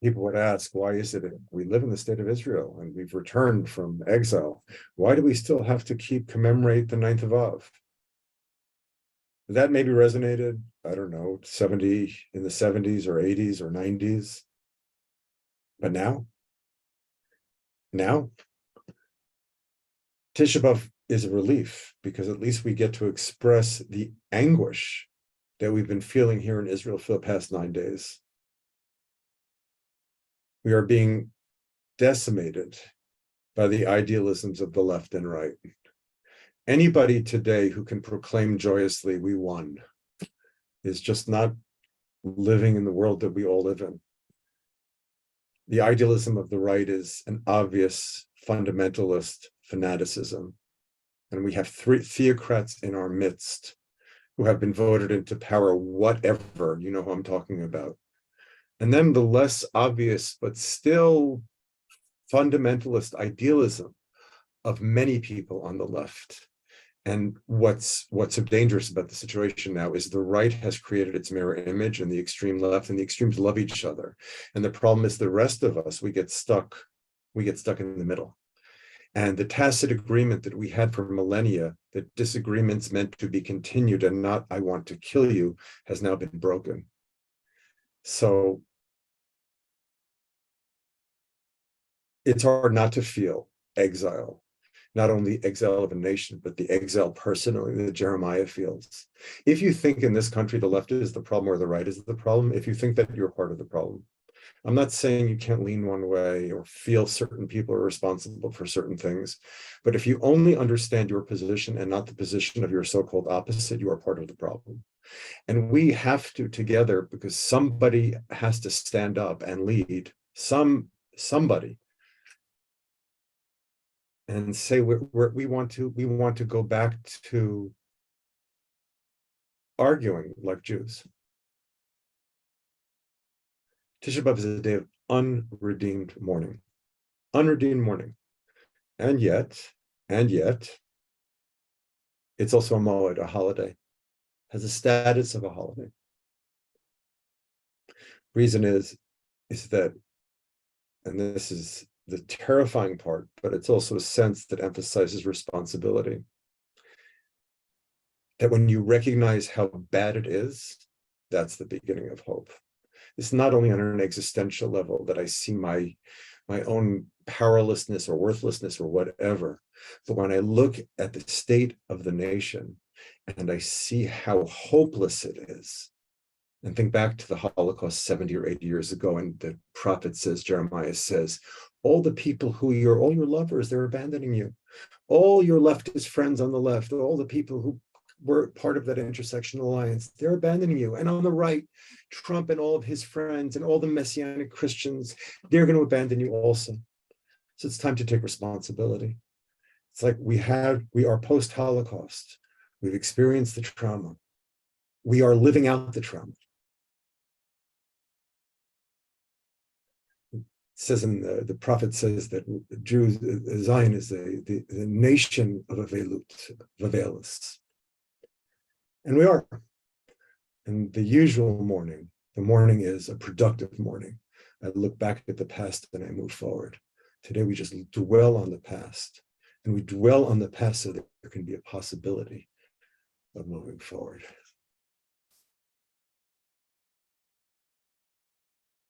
people would ask, why is it we live in the state of Israel and we've returned from exile? Why do we still have to commemorate the 9th of Av? That maybe resonated, I don't know, in the 70s or 80s or 90s. But now Tisha B'Av is a relief, because at least we get to express the anguish that we've been feeling here in Israel for the past 9 days. We are being decimated by the idealisms of the left and right. Anybody today who can proclaim joyously, we won, is just not living in the world that we all live in. The idealism of the right is an obvious fundamentalist fanaticism. And we have 3 theocrats in our midst who have been voted into power, whatever, you know who I'm talking about. And then the less obvious, but still fundamentalist idealism of many people on the left. And what's so dangerous about the situation now is the right has created its mirror image, and the extreme left and the extremes love each other. And the problem is the rest of us, we get stuck in the middle. And the tacit agreement that we had for millennia, that disagreements meant to be continued and not I want to kill you, has now been broken. So it's hard not to feel exile, not only exile of a nation, but the exile personally that Jeremiah feels. If you think in this country the left is the problem or the right is the problem, if you think that, you're part of the problem. I'm not saying you can't lean one way or feel certain people are responsible for certain things, but if you only understand your position and not the position of your so-called opposite, you are part of the problem. And we have to together, because somebody has to stand up and lead, somebody, and say we want to go back to arguing like Jews. Tisha B'Av is a day of unredeemed mourning, and yet, it's also a moed, a holiday, has a status of a holiday. Reason is that, and this is the terrifying part, but it's also a sense that emphasizes responsibility. That when you recognize how bad it is, that's the beginning of hope. It's not only on an existential level that I see my own powerlessness or worthlessness or whatever, but when I look at the state of the nation and I see how hopeless it is, and think back to the Holocaust 70 or 80 years ago, and the prophet says, Jeremiah says, all the people all your lovers, they're abandoning you. All your leftist friends on the left, all the people who were part of that intersection alliance, they're abandoning you. And on the right, Trump and all of his friends and all the Messianic Christians, they're going to abandon you also. So it's time to take responsibility. It's like we are post-Holocaust. We've experienced the trauma. We are living out the trauma. It says the prophet says that Jews, Zion is the nation of Avelis. And we are. And the usual mourning, the mourning is a productive mourning. I look back at the past and I move forward. Today we just dwell on the past, and we dwell on the past so that there can be a possibility of moving forward.